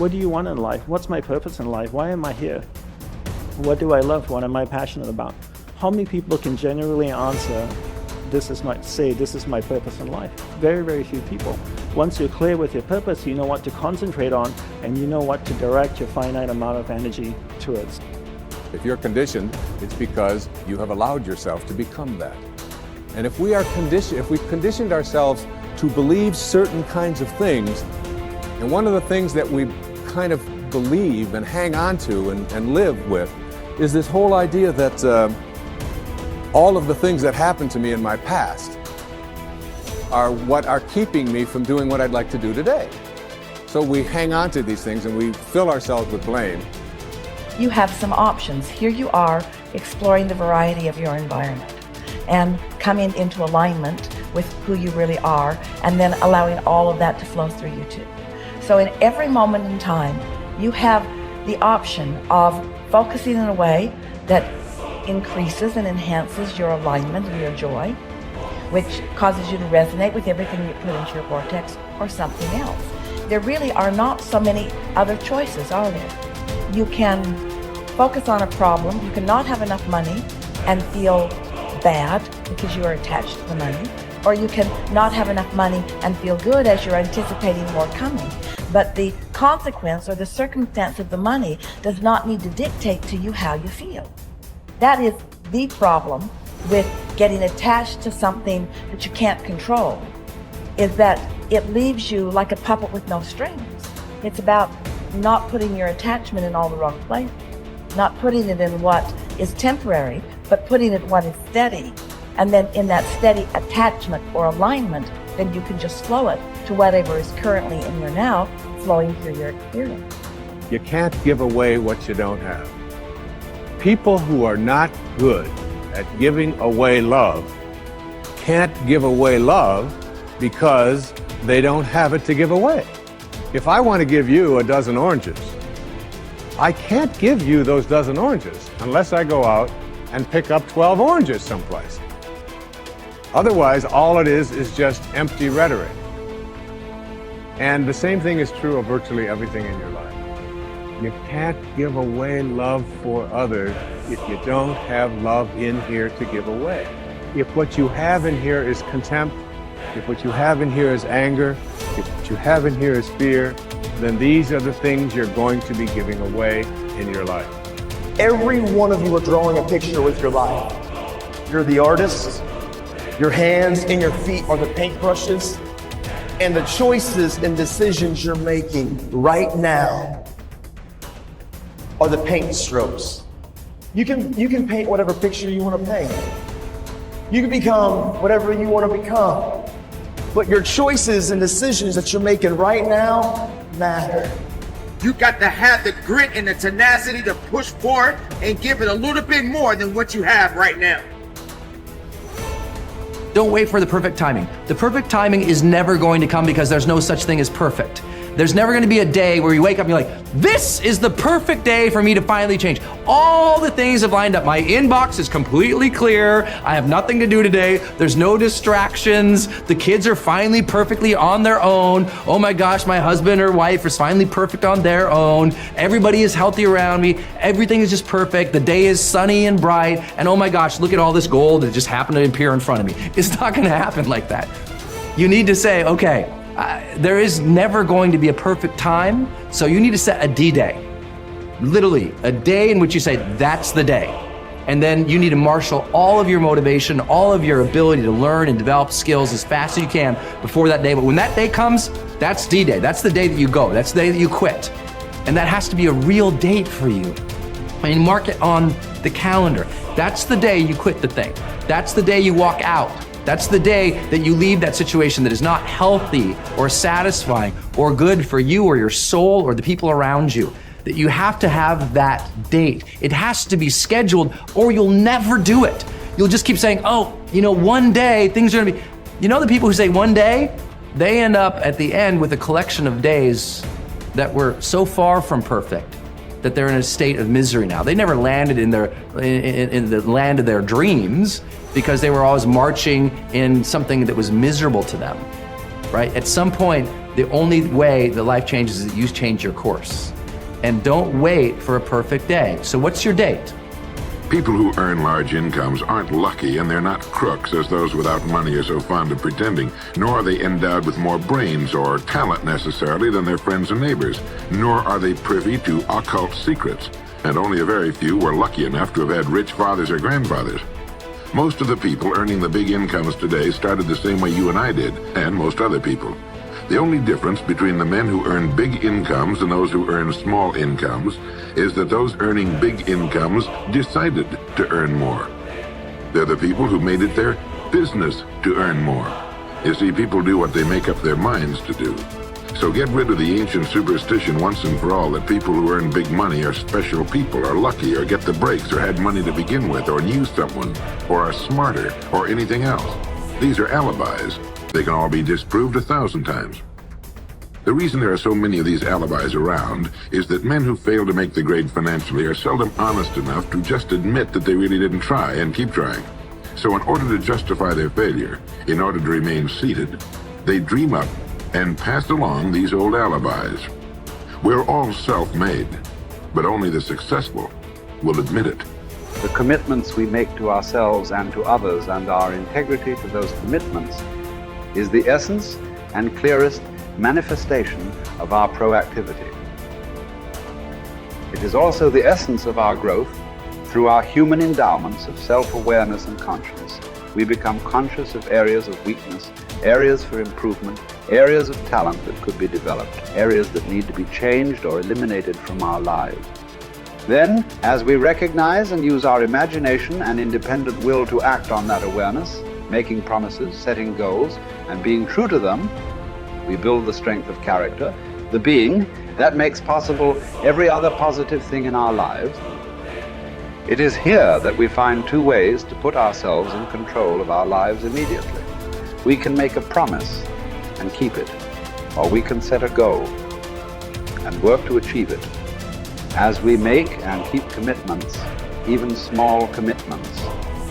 What do you want in life? What's my purpose in life? Why am I here? What do I love? What am I passionate about? How many people can genuinely answer, this is my purpose in life? Very, very few people. Once you're clear with your purpose, you know what to concentrate on, and you know what to direct your finite amount of energy towards. If you're conditioned, it's because you have allowed yourself to become that. And if we've conditioned ourselves to believe certain kinds of things, and one of the things that we kind of believe and hang on to and live with is this whole idea that all of the things that happened to me in my past are what are keeping me from doing what I'd like to do today. So we hang on to these things and we fill ourselves with blame. You have some options. Here you are exploring the variety of your environment and coming into alignment with who you really are, and then allowing all of that to flow through you too. So in every moment in time, you have the option of focusing in a way that increases and enhances your alignment and your joy, which causes you to resonate with everything you put into your vortex, or something else. There really are not so many other choices, are there? You can focus on a problem. You cannot have enough money and feel bad because you are attached to the money, or you can not have enough money and feel good as you're anticipating more coming. But the consequence or the circumstance of the money does not need to dictate to you how you feel. That is the problem with getting attached to something that you can't control, is that it leaves you like a puppet with no strings. It's about not putting your attachment in all the wrong places, not putting it in what is temporary, but putting it in what is steady. And then in that steady attachment or alignment, then you can just flow it to whatever is currently in your now, flowing through your experience. You can't give away what you don't have. People who are not good at giving away love can't give away love because they don't have it to give away. If I want to give you a dozen oranges, I can't give you those dozen oranges unless I go out and pick up 12 oranges someplace. Otherwise, all it is just empty rhetoric. And the same thing is true of virtually everything in your life. You can't give away love for others if you don't have love in here to give away. If what you have in here is contempt, if what you have in here is anger, if what you have in here is fear, then these are the things you're going to be giving away in your life. Every one of you are drawing a picture with your life. You're the artist. Your hands and your feet are the paintbrushes. And the choices and decisions you're making right now are the paint strokes. You can paint whatever picture you want to paint. You can become whatever you want to become. But your choices and decisions that you're making right now matter. You got to have the grit and the tenacity to push forward and give it a little bit more than what you have right now. Don't wait for the perfect timing. The perfect timing is never going to come because there's no such thing as perfect. There's never going to be a day where you wake up and you're like, this is the perfect day for me to finally change. All the things have lined up. My inbox is completely clear. I have nothing to do today. There's no distractions. The kids are finally perfectly on their own. Oh my gosh, my husband or wife is finally perfect on their own. Everybody is healthy around me. Everything is just perfect. The day is sunny and bright. And oh my gosh, look at all this gold that just happened to appear in front of me. It's not going to happen like that. You need to say, okay, there is never going to be a perfect time, so you need to set a D-Day. Literally, a day in which you say, that's the day. And then you need to marshal all of your motivation, all of your ability to learn and develop skills as fast as you can before that day. But when that day comes, that's D-Day. That's the day that you go. That's the day that you quit. And that has to be a real date for you. And you mark it on the calendar. That's the day you quit the thing. That's the day you walk out. That's the day that you leave that situation that is not healthy or satisfying or good for you or your soul or the people around you. That you have to have that date. It has to be scheduled or you'll never do it. You'll just keep saying, oh, one day things are gonna be, the people who say one day, they end up at the end with a collection of days that were so far from perfect that they're in a state of misery now. They never landed in the land of their dreams because they were always marching in something that was miserable to them, right? At some point, The only way that life changes is that you change your course. And don't wait for a perfect day. So what's your date? People who earn large incomes aren't lucky, and they're not crooks as those without money are so fond of pretending, nor are they endowed with more brains or talent necessarily than their friends and neighbors, nor are they privy to occult secrets, and only a very few were lucky enough to have had rich fathers or grandfathers. Most of the people earning the big incomes today started the same way you and I did, and most other people. The only difference between the men who earn big incomes and those who earn small incomes is that those earning big incomes decided to earn more. They're the people who made it their business to earn more. You see, people do what they make up their minds to do. So get rid of the ancient superstition once and for all that people who earn big money are special people, are lucky, or get the breaks, or had money to begin with, or knew someone, or are smarter, or anything else. These are alibis. They can all be disproved 1,000 times. The reason there are so many of these alibis around is that men who fail to make the grade financially are seldom honest enough to just admit that they really didn't try and keep trying. So in order to justify their failure, in order to remain seated, they dream up and pass along these old alibis. We're all self-made, but only the successful will admit it. The commitments we make to ourselves and to others, and our integrity to those commitments, is the essence and clearest manifestation of our proactivity. It is also the essence of our growth through our human endowments of self-awareness and consciousness. We become conscious of areas of weakness, areas for improvement, areas of talent that could be developed, areas that need to be changed or eliminated from our lives. Then, as we recognize and use our imagination and independent will to act on that awareness, making promises, setting goals, and being true to them, we build the strength of character, the being that makes possible every other positive thing in our lives. It is here that we find two ways to put ourselves in control of our lives immediately. We can make a promise and keep it, or we can set a goal and work to achieve it. As we make and keep commitments, even small commitments,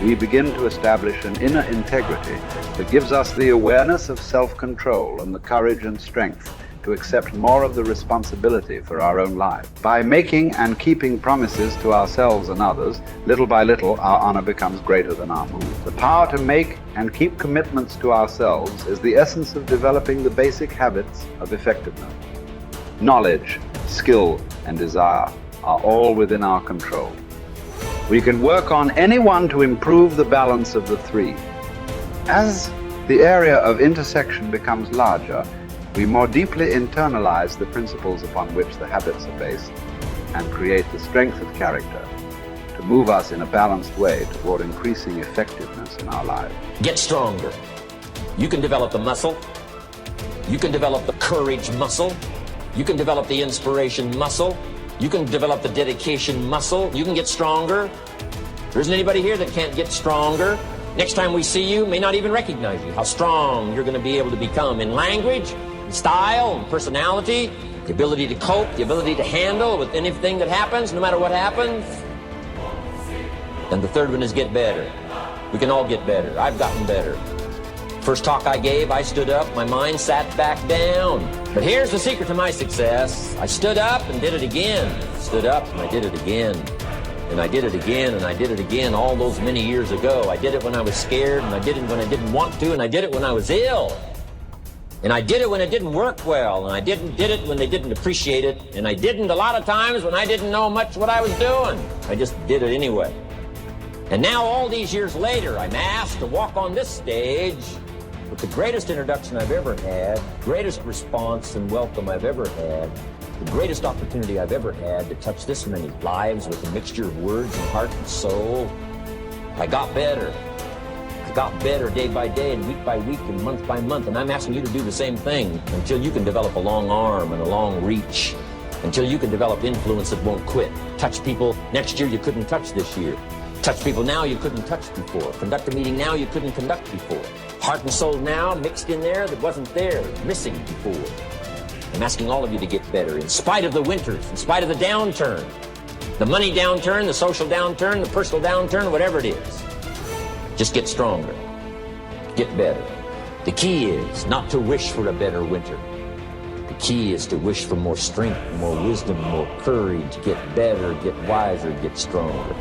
we begin to establish an inner integrity that gives us the awareness of self-control and the courage and strength to accept more of the responsibility for our own lives. By making and keeping promises to ourselves and others, little by little, our honor becomes greater than our mood. The power to make and keep commitments to ourselves is the essence of developing the basic habits of effectiveness. Knowledge, skill, and desire are all within our control. We can work on any one to improve the balance of the three. As the area of intersection becomes larger, we more deeply internalize the principles upon which the habits are based and create the strength of character to move us in a balanced way toward increasing effectiveness in our lives. Get stronger. You can develop the muscle. You can develop the courage muscle. You can develop the inspiration muscle. You can develop the dedication muscle. You can get stronger. There isn't anybody here that can't get stronger. Next time we see you, may not even recognize you. How strong you're going to be able to become in language, in style, in personality, the ability to cope, the ability to handle with anything that happens, no matter what happens. And the third one is get better. We can all get better. I've gotten better. First talk I gave, I stood up, my mind sat back down. But here's the secret to my success. I stood up and did it again. Stood up and I did it again. And I did it again and I did it again all those many years ago. I did it when I was scared, and I did it when I didn't want to, and I did it when I was ill. And I did it when it didn't work well, and I did it when they didn't appreciate it, and I didn't a lot of times when I didn't know much what I was doing. I just did it anyway. And now all these years later, I'm asked to walk on this stage with the greatest introduction I've ever had, greatest response and welcome I've ever had, the greatest opportunity I've ever had to touch this many lives with a mixture of words and heart and soul. I got better. I got better day by day and week by week and month by month, and I'm asking you to do the same thing until you can develop a long arm and a long reach, until you can develop influence that won't quit. Touch people next year you couldn't touch this year. Touch people now you couldn't touch before. Conduct a meeting now you couldn't conduct before. Heart and soul now mixed in there that wasn't there, missing before. I'm asking all of you to get better in spite of the winters, in spite of the downturn, the money downturn, the social downturn, the personal downturn, whatever it is. Just get stronger. Get better. The key is not to wish for a better winter, key is to wish for more strength, more wisdom, more courage, get better, get wiser, get stronger.